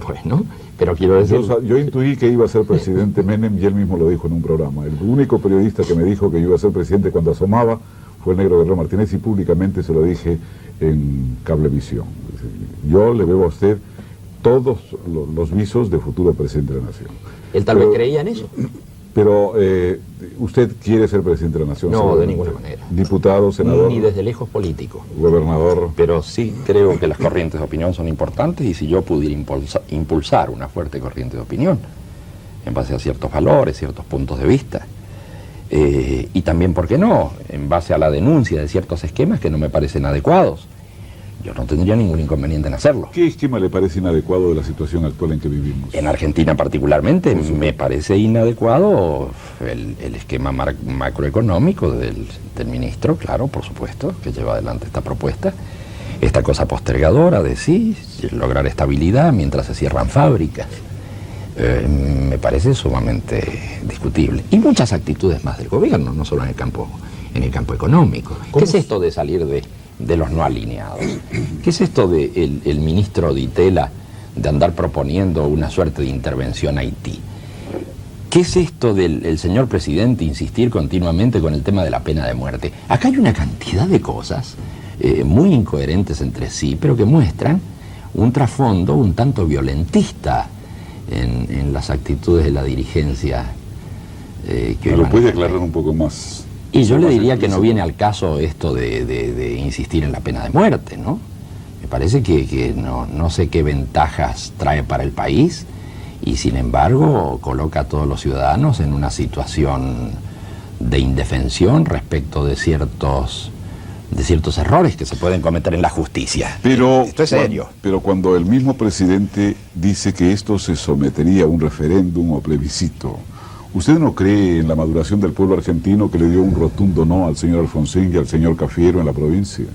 Bueno, pero quiero decir... Yo intuí que iba a ser presidente Menem y él mismo lo dijo en un programa. El único periodista que me dijo que iba a ser presidente cuando asomaba fue el negro Guerrero Martínez y públicamente se lo dije en Cablevisión. Yo le veo a usted todos los visos de futuro presidente de la Nación. Él tal vez creía en eso. Pero usted quiere ser presidente de la Nación. No, seguramente. de ninguna manera. Diputado, senador, Ni desde lejos político. gobernador. Pero sí creo que las corrientes de opinión son importantes y si yo pudiera impulsar una fuerte corriente de opinión en base a ciertos valores, ciertos puntos de vista, y también, ¿por qué no?, en base a la denuncia de ciertos esquemas que no me parecen adecuados, yo no tendría ningún inconveniente en hacerlo. ¿Qué esquema le parece inadecuado de la situación actual en que vivimos? En Argentina particularmente me parece inadecuado el esquema macroeconómico del ministro, claro, por supuesto, que lleva adelante esta propuesta, esta cosa postergadora de sí, lograr estabilidad mientras se cierran fábricas. Me parece sumamente discutible. Y muchas actitudes más del gobierno, no solo en el campo económico. ¿Qué es esto de salir de los no alineados? ¿Qué es esto de el ministro Di Tella de andar proponiendo una suerte de intervención a Haití? ¿Qué es esto del señor presidente insistir continuamente con el tema de la pena de muerte? Acá hay una cantidad de cosas muy incoherentes entre sí, pero que muestran un trasfondo un tanto violentista en las actitudes de la dirigencia que ¿Me hoy lo puede maneja. aclarar un poco más? Y yo le diría que explícito? no viene al caso esto de insistir en la pena de muerte, ¿no? Me parece que no sé qué ventajas trae para el país y sin embargo coloca a todos los ciudadanos en una situación de indefensión respecto de ciertos errores que se pueden cometer en la justicia. Pero, Esto es serio. Pero cuando el mismo presidente dice que esto se sometería a un referéndum o plebiscito, ¿usted no cree en la maduración del pueblo argentino que le dio un rotundo no al señor Alfonsín y al señor Cafiero en la provincia?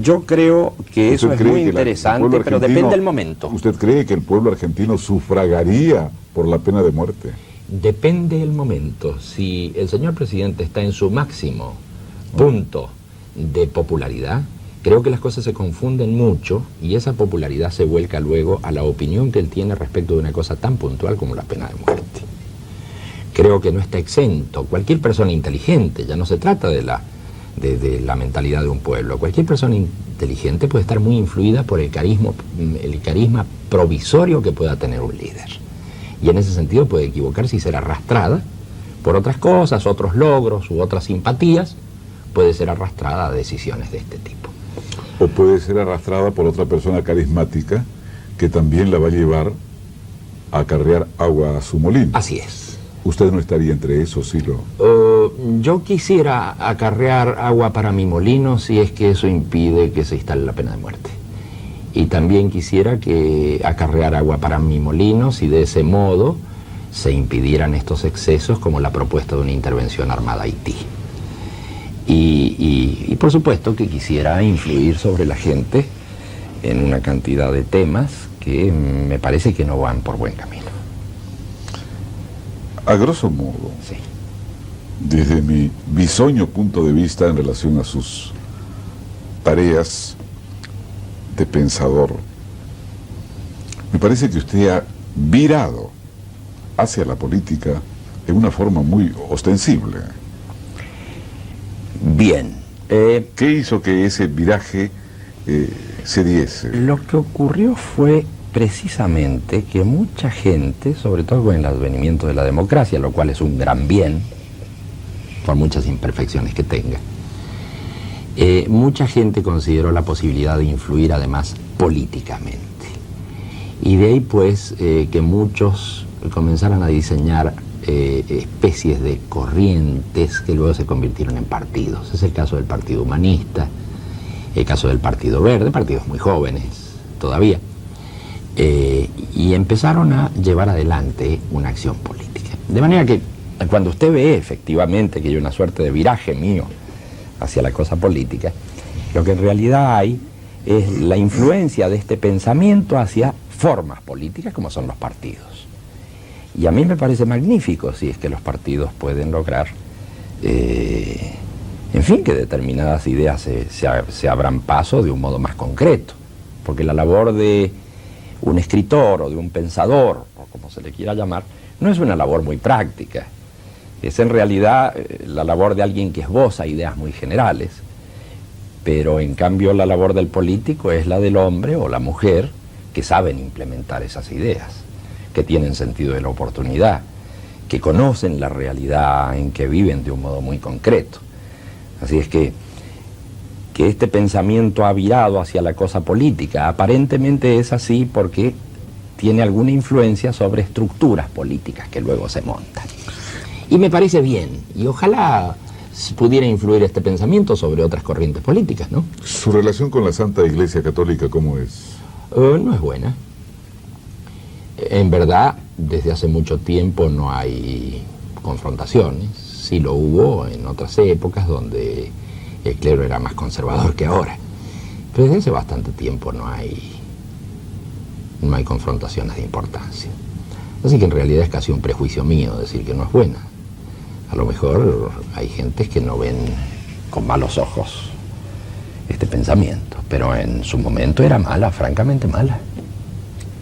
Yo creo que eso ¿Usted es cree muy que el interesante, pueblo pero argentino- depende del momento. ¿Usted cree que el pueblo argentino sufragaría por la pena de muerte? Depende del momento. Si el señor presidente está en su máximo punto de popularidad, creo que las cosas se confunden mucho y esa popularidad se vuelca luego a la opinión que él tiene respecto de una cosa tan puntual como la pena de muerte. Creo que no está exento. Cualquier persona inteligente, ya no se trata de la mentalidad de un pueblo, cualquier persona inteligente puede estar muy influida por el carisma provisorio que pueda tener un líder. Y en ese sentido puede equivocarse y ser arrastrada por otras cosas, otros logros u otras simpatías, puede ser arrastrada a decisiones de este tipo. O puede ser arrastrada por otra persona carismática que también la va a llevar a acarrear agua a su molino. Así es. ¿Usted no estaría entre esos, Silo? Yo quisiera acarrear agua para mi molino si es que eso impide que se instale la pena de muerte. Y también quisiera que acarrear agua para mi molino si de ese modo se impidieran estos excesos como la propuesta de una intervención armada a Haití. Y por supuesto que quisiera influir sobre la gente en una cantidad de temas que me parece que no van por buen camino. A grosso modo, Sí. desde mi bisoño punto de vista en relación a sus tareas de pensador, me parece que usted ha virado hacia la política en una forma muy ostensible. Bien. ¿Qué hizo que ese viraje se diese? Lo que ocurrió fue precisamente que mucha gente, sobre todo con el advenimiento de la democracia, lo cual es un gran bien, por muchas imperfecciones que tenga, mucha gente consideró la posibilidad de influir además políticamente. Y de ahí pues que muchos comenzaran a diseñar especies de corrientes que luego se convirtieron en partidos. Es el caso del Partido Humanista, el caso del Partido Verde, partidos muy jóvenes todavía, y empezaron a llevar adelante una acción política. De manera que cuando usted ve efectivamente que hay una suerte de viraje mío hacia la cosa política, lo que en realidad hay es la influencia de este pensamiento hacia formas políticas como son los partidos. Y a mí me parece magnífico si es que los partidos pueden lograr, en fin, que determinadas ideas se abran paso de un modo más concreto. Porque la labor de un escritor o de un pensador, o como se le quiera llamar, no es una labor muy práctica. Es en realidad la labor de alguien que esboza ideas muy generales. Pero en cambio la labor del político es la del hombre o la mujer que saben implementar esas ideas, que tienen sentido de la oportunidad, que conocen la realidad en que viven de un modo muy concreto. Así es que este pensamiento ha virado hacia la cosa política. Aparentemente es así porque tiene alguna influencia sobre estructuras políticas que luego se montan. Y me parece bien, y ojalá pudiera influir este pensamiento sobre otras corrientes políticas, ¿no? ¿Su relación con la Santa Iglesia Católica cómo es? No es buena. En verdad, desde hace mucho tiempo no hay confrontaciones. Sí lo hubo en otras épocas donde el clero era más conservador que ahora. Pero desde hace bastante tiempo no hay confrontaciones de importancia. Así que en realidad es casi un prejuicio mío decir que no es buena. A lo mejor hay gentes que no ven con malos ojos este pensamiento, pero en su momento era mala, francamente mala.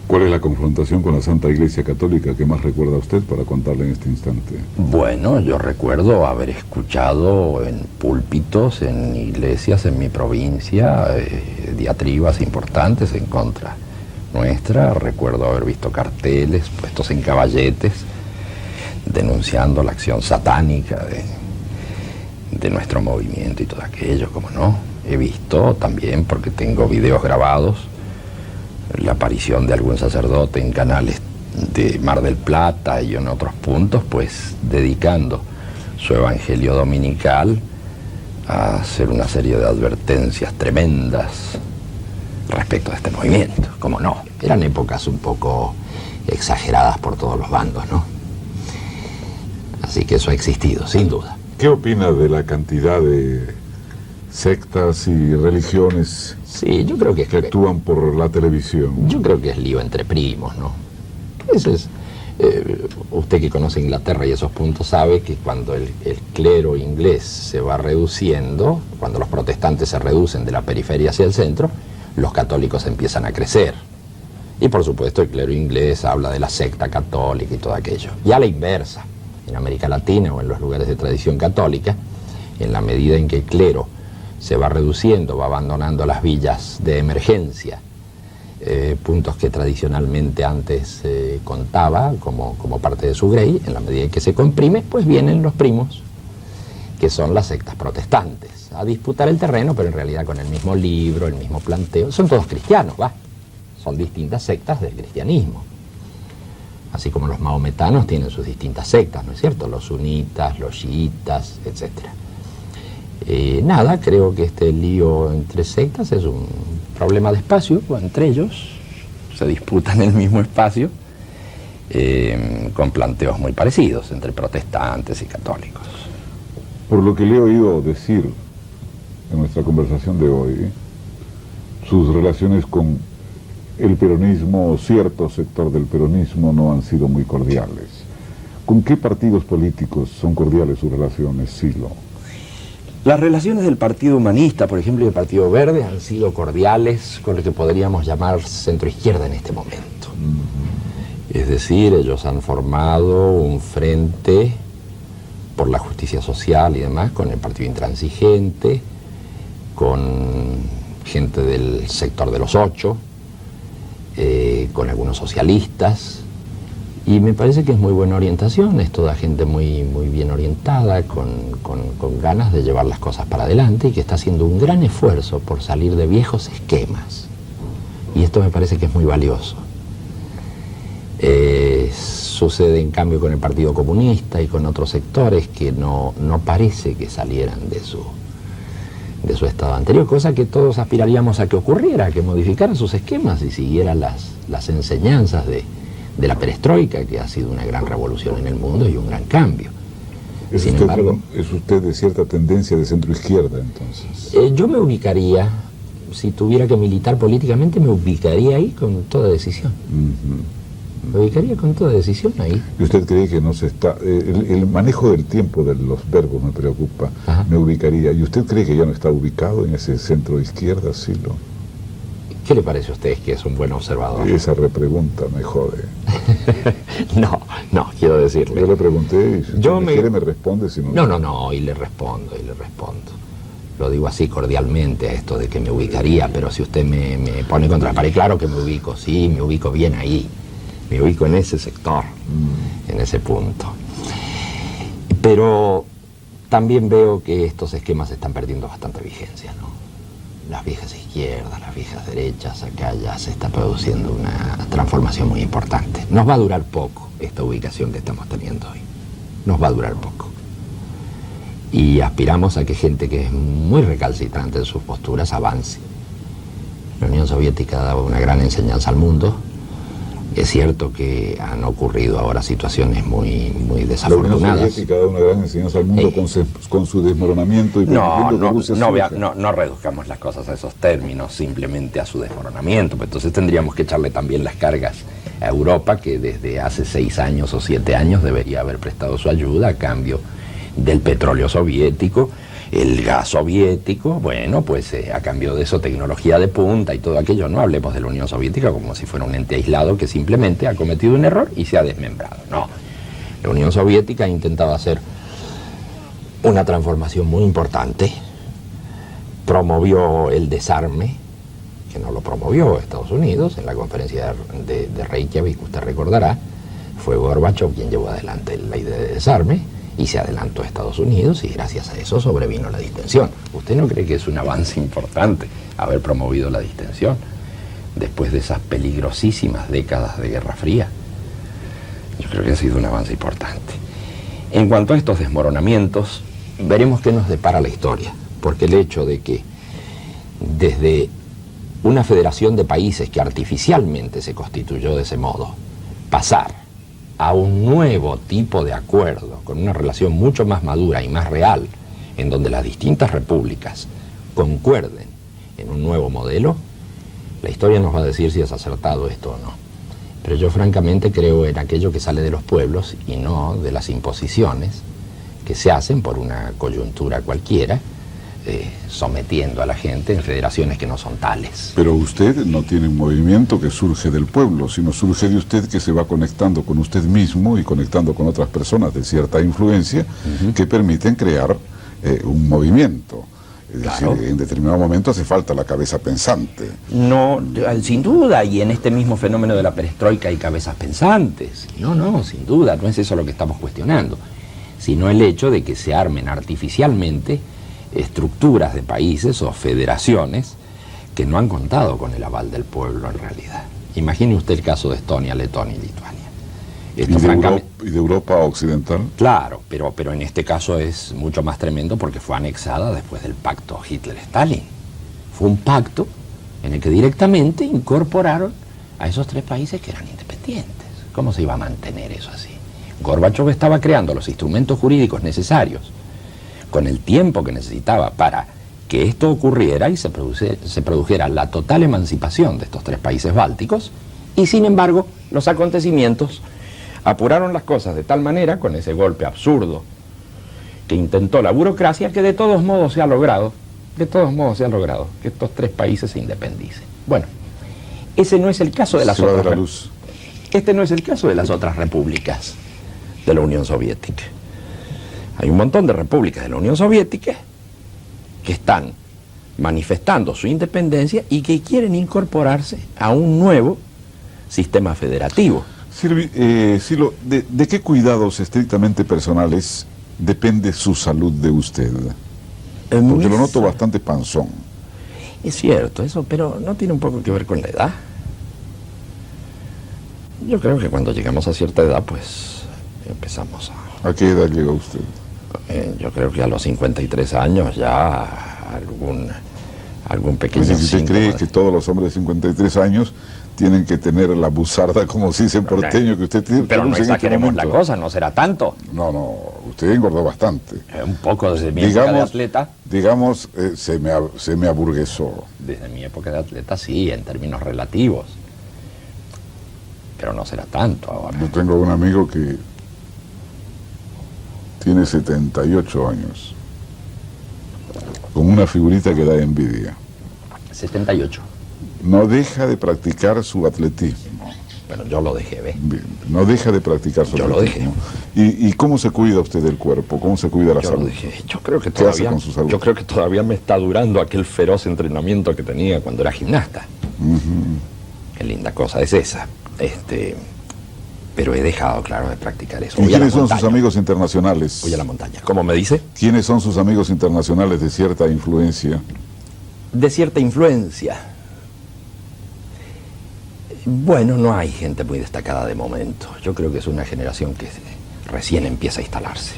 ¿Cuál es la confrontación con la Santa Iglesia Católica que más recuerda usted para contarle en este instante? Bueno, yo recuerdo haber escuchado en púlpitos, en iglesias en mi provincia, diatribas importantes en contra nuestra. Recuerdo haber visto carteles puestos en caballetes denunciando la acción satánica de nuestro movimiento y todo aquello, como no. He visto también, porque tengo videos grabados, la aparición de algún sacerdote en canales de Mar del Plata y en otros puntos, pues dedicando su evangelio dominical a hacer una serie de advertencias tremendas respecto a este movimiento. Como no, eran épocas un poco exageradas por todos los bandos, ¿no? Así que eso ha existido, sin duda. ¿Qué opina de la cantidad de sectas y religiones Sí, yo creo que actúan por la televisión? Yo creo que es lío entre primos, ¿no? Eso es, usted que conoce Inglaterra y esos puntos sabe que cuando el clero inglés se va reduciendo, cuando los protestantes se reducen de la periferia hacia el centro, los católicos empiezan a crecer. Y por supuesto el clero inglés habla de la secta católica y todo aquello. Y a la inversa, en América Latina o en los lugares de tradición católica, en la medida en que el clero se va reduciendo, va abandonando las villas de emergencia, puntos que tradicionalmente antes contaba como parte de su grey, en la medida en que se comprime, pues vienen los primos, que son las sectas protestantes, a disputar el terreno, pero en realidad con el mismo libro, el mismo planteo. Son todos cristianos, son distintas sectas del cristianismo. Así como los maometanos tienen sus distintas sectas, ¿no es cierto? Los sunitas, los chiitas, etc. Nada, creo que este lío entre sectas es un problema de espacio, entre ellos se disputan el mismo espacio, con planteos muy parecidos entre protestantes y católicos. Por lo que le he oído decir en nuestra conversación de hoy, sus relaciones con el peronismo, o cierto sector del peronismo, no han sido muy cordiales. ¿Con qué partidos políticos son cordiales sus relaciones, Silo? Las relaciones del Partido Humanista, por ejemplo, y del Partido Verde han sido cordiales con lo que podríamos llamar centro-izquierda en este momento. Es decir, ellos han formado un frente por la justicia social y demás con el Partido Intransigente, con gente del sector de los 8, con algunos socialistas, y me parece que es muy buena orientación, es toda gente muy bien orientada, con ganas de llevar las cosas para adelante y que está haciendo un gran esfuerzo por salir de viejos esquemas, y esto me parece que es muy valioso. Sucede en cambio con el Partido Comunista y con otros sectores que no parece que salieran de su estado anterior, cosa que todos aspiraríamos a que ocurriera, que modificaran sus esquemas y siguieran las enseñanzas de la perestroika, que ha sido una gran revolución en el mundo y un gran cambio. Sin embargo, ¿es usted de cierta tendencia de centro-izquierda, entonces? Yo me ubicaría, si tuviera que militar políticamente, me ubicaría ahí con toda decisión. Me ubicaría con toda decisión ahí. ¿Y usted cree que no se está... el manejo del tiempo de los verbos me preocupa. Ajá. Me ubicaría. ¿Y usted cree que ya no está ubicado en ese centro-izquierda, Silo? ¿Qué le parece a usted que es un buen observador? Esa repregunta me jode. No, quiero decirle. Yo le pregunté y si Yo usted quiere me responde, si no... No, y le respondo. Lo digo así cordialmente a esto de que me ubicaría, pero si usted me pone contra la pared, claro que me ubico, sí, me ubico bien ahí. Me ubico en ese sector, en ese punto. Pero también veo que estos esquemas están perdiendo bastante vigencia, ¿no? Las viejas izquierdas, las viejas derechas, acá ya se está produciendo una transformación muy importante. Nos va a durar poco esta ubicación que estamos teniendo hoy. Nos va a durar poco. Y aspiramos a que gente que es muy recalcitrante en sus posturas avance. La Unión Soviética daba una gran enseñanza al mundo. Es cierto que han ocurrido ahora situaciones muy desafortunadas. La Unión Soviética da una gran enseñanza al mundo con su desmoronamiento y no reduzcamos las cosas a esos términos, simplemente a su desmoronamiento. Pues entonces tendríamos que echarle también las cargas a Europa, que desde hace 6 años o 7 años debería haber prestado su ayuda a cambio del petróleo soviético, el gas soviético, bueno, pues a cambio de eso tecnología de punta y todo aquello. No hablemos de la Unión Soviética como si fuera un ente aislado que simplemente ha cometido un error y se ha desmembrado. No, la Unión Soviética ha intentado hacer una transformación muy importante, promovió el desarme, que no lo promovió Estados Unidos, en la conferencia de Reykjavik, usted recordará, fue Gorbachev quien llevó adelante la idea de desarme, y se adelantó a Estados Unidos y gracias a eso sobrevino la distensión. ¿Usted no cree que es un avance importante haber promovido la distensión después de esas peligrosísimas décadas de Guerra Fría? Yo creo que ha sido un avance importante. En cuanto a estos desmoronamientos, veremos qué nos depara la historia, porque el hecho de que desde una federación de países que artificialmente se constituyó de ese modo, pasar a un nuevo tipo de acuerdo, con una relación mucho más madura y más real, en donde las distintas repúblicas concuerden en un nuevo modelo, la historia nos va a decir si es acertado esto o no. Pero yo francamente creo en aquello que sale de los pueblos y no de las imposiciones que se hacen por una coyuntura cualquiera, sometiendo a la gente en federaciones que no son tales. Pero usted no tiene un movimiento que surge del pueblo, sino surge de usted, que se va conectando con usted mismo y conectando con otras personas de cierta influencia que permiten crear un movimiento. Es Claro. decir, en determinado momento hace falta la cabeza pensante. No, sin duda, y en este mismo fenómeno de la perestroika hay cabezas pensantes. No, sin duda, no es eso lo que estamos cuestionando. sino el hecho de que se armen artificialmente estructuras de países o federaciones que no han contado con el aval del pueblo en realidad. Imagine usted el caso de Estonia, Letonia y Lituania. ¿Y de Europa Occidental? Claro, pero en este caso es mucho más tremendo porque fue anexada después del pacto Hitler-Stalin. Fue un pacto en el que directamente incorporaron a esos 3 países que eran independientes. ¿Cómo se iba a mantener eso así? Gorbachev estaba creando los instrumentos jurídicos necesarios con el tiempo que necesitaba para que esto ocurriera y se produjera la total emancipación de estos 3 países bálticos, y sin embargo los acontecimientos apuraron las cosas de tal manera, con ese golpe absurdo que intentó la burocracia, que de todos modos se ha logrado que estos 3 países se independicen. Bueno, ese no es el caso de las otras. Este no es el caso de las otras repúblicas de la Unión Soviética. Hay un montón de repúblicas de la Unión Soviética que están manifestando su independencia y que quieren incorporarse a un nuevo sistema federativo. Silo, ¿de qué cuidados estrictamente personales depende su salud de usted? Porque lo noto bastante panzón. Es cierto eso, pero ¿no tiene un poco que ver con la edad? Yo creo que cuando llegamos a cierta edad, pues empezamos a... ¿A qué edad llega usted? Yo creo que a los 53 años ya algún pequeño ¿Usted síntoma cree que todos los hombres de 53 años tienen que tener la buzarda, como se dice en porteño, que usted tiene? Pero no exageremos la cosa, no será tanto. No, usted engordó bastante. Un poco desde mi época de atleta. Digamos, se me aburguesó. Desde mi época de atleta, sí, en términos relativos. Pero no será tanto ahora. Yo tengo un amigo que tiene 78 años, con una figurita que da envidia. 78. No deja de practicar su atletismo. Bueno, yo lo dejé, ¿ve? Bien, no deja de practicar su atletismo. Yo lo dejé. ¿Y cómo se cuida usted del cuerpo? ¿Cómo se cuida la salud? Yo lo dejé. Yo creo que ¿Qué hace con su salud? Yo creo que todavía me está durando aquel feroz entrenamiento que tenía cuando era gimnasta. Qué linda cosa es esa. Pero he dejado, claro, de practicar eso. ¿Y quiénes son sus amigos internacionales? Voy a la montaña. ¿Cómo me dice? ¿Quiénes son sus amigos internacionales de cierta influencia? De cierta influencia. Bueno, no hay gente muy destacada de momento. Yo creo que es una generación que recién empieza a instalarse.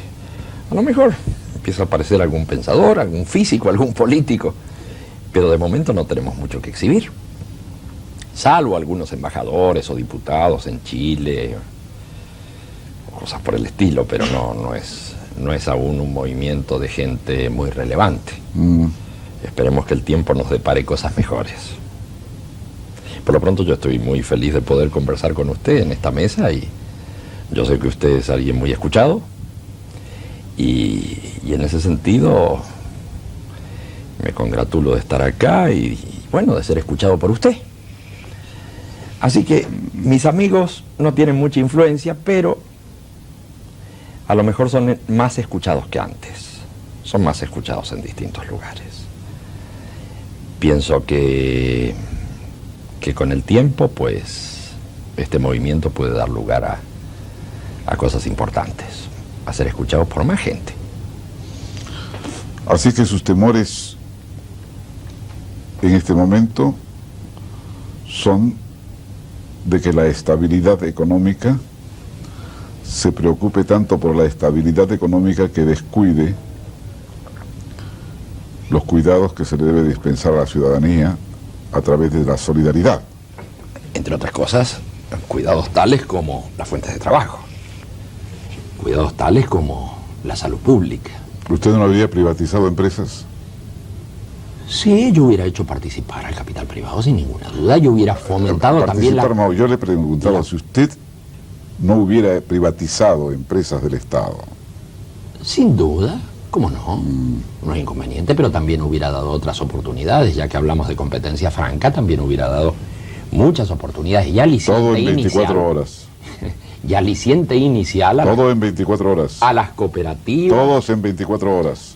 A lo mejor empieza a aparecer algún pensador, algún físico, algún político, pero de momento no tenemos mucho que exhibir. Salvo algunos embajadores o diputados en Chile, o cosas por el estilo, pero no es aún un movimiento de gente muy relevante. Esperemos que el tiempo nos depare cosas mejores. Por lo pronto yo estoy muy feliz de poder conversar con usted en esta mesa, y yo sé que usted es alguien muy escuchado, y en ese sentido me congratulo de estar acá y bueno, de ser escuchado por usted. Así que mis amigos no tienen mucha influencia, pero a lo mejor son más escuchados que antes. Son más escuchados en distintos lugares. Pienso que con el tiempo, pues, este movimiento puede dar lugar a cosas importantes, a ser escuchados por más gente. Así que sus temores en este momento son de que la estabilidad económica se preocupe tanto por la estabilidad económica que descuide los cuidados que se le debe dispensar a la ciudadanía a través de la solidaridad. Entre otras cosas, cuidados tales como las fuentes de trabajo, cuidados tales como la salud pública. ¿Usted no habría privatizado empresas? Sí, yo hubiera hecho participar al capital privado sin ninguna duda. Yo hubiera fomentado también la... No, yo le preguntaba si usted no hubiera privatizado empresas del Estado. Sin duda, ¿cómo no? No es inconveniente, pero también hubiera dado otras oportunidades. Ya que hablamos de competencia franca, también hubiera dado muchas oportunidades. Ya aliciente todo en 24 inicial, horas. Ya aliciente inicial. Todo en 24 horas. A las cooperativas. Todos en 24 horas.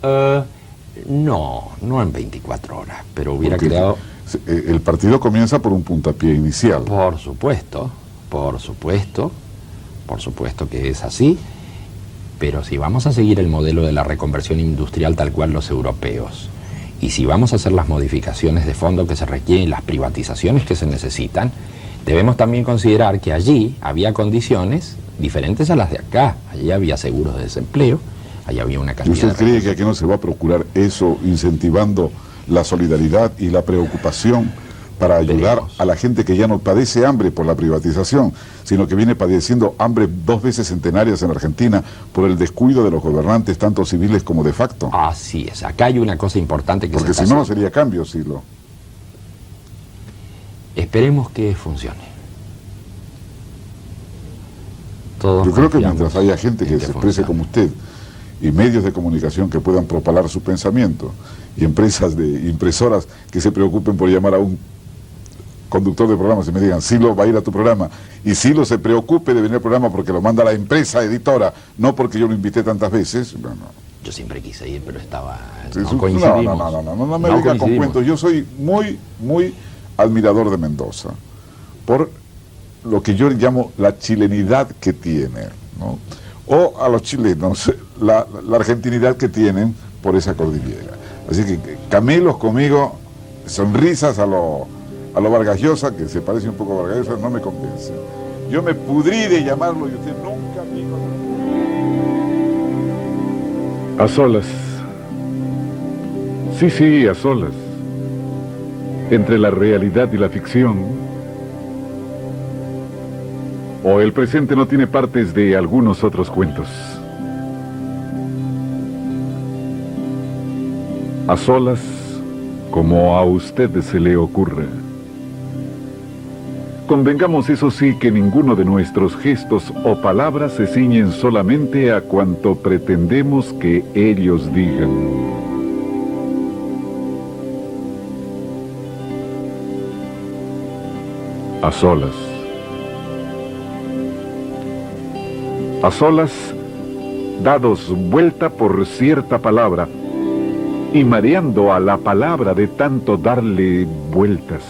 No en 24 horas, pero hubiera creado... El partido comienza por un puntapié inicial. Por supuesto que es así. Pero si vamos a seguir el modelo de la reconversión industrial tal cual los europeos, y si vamos a hacer las modificaciones de fondo que se requieren, las privatizaciones que se necesitan, debemos también considerar que allí había condiciones diferentes a las de acá. Allí había seguros de desempleo, allí había una ¿Y cantidad usted de cree que aquí no se va a procurar eso, incentivando la solidaridad y la preocupación para ayudar Veremos. a la gente que ya no padece hambre por la privatización, sino que viene padeciendo hambre 2 veces centenarias en Argentina por el descuido de los gobernantes, tanto civiles como de facto? Así es, acá hay una cosa importante que Porque se está si no, no haciendo. sería cambio, Silo. Esperemos que funcione. Todos Yo creo que confiamos mientras haya gente en que se exprese funcione. como usted y medios de comunicación que puedan propalar su pensamiento y empresas de impresoras que se preocupen por llamar a un conductor de programas y me digan, Silo va a ir a tu programa, y Silo se preocupe de venir al programa porque lo manda la empresa editora, no porque yo lo invité tantas veces, no, no. Yo siempre quise ir, pero estaba... Sí, no no, coincidimos. no me No diga con coincidimos. cuentos. Yo soy muy admirador de Mendoza por lo que yo llamo la chilenidad que tiene, ¿no? O a los chilenos, la argentinidad que tienen por esa cordillera. Así que camelos conmigo, sonrisas a lo Vargas Llosa, que se parece un poco a Vargas Llosa, no me convence. Yo me pudrí de llamarlo y usted nunca me dijo... A solas. Sí, a solas. Entre la realidad y la ficción. O el presente no tiene partes de algunos otros cuentos. A solas, como a usted se le ocurra. Convengamos, eso sí, que ninguno de nuestros gestos o palabras se ciñen solamente a cuanto pretendemos que ellos digan. A solas. A solas, dados vuelta por cierta palabra y mareando a la palabra de tanto darle vueltas.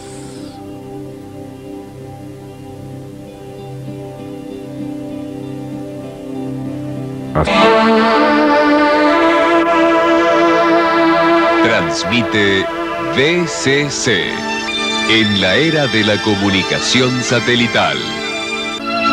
Transmite DCC en la era de la comunicación satelital.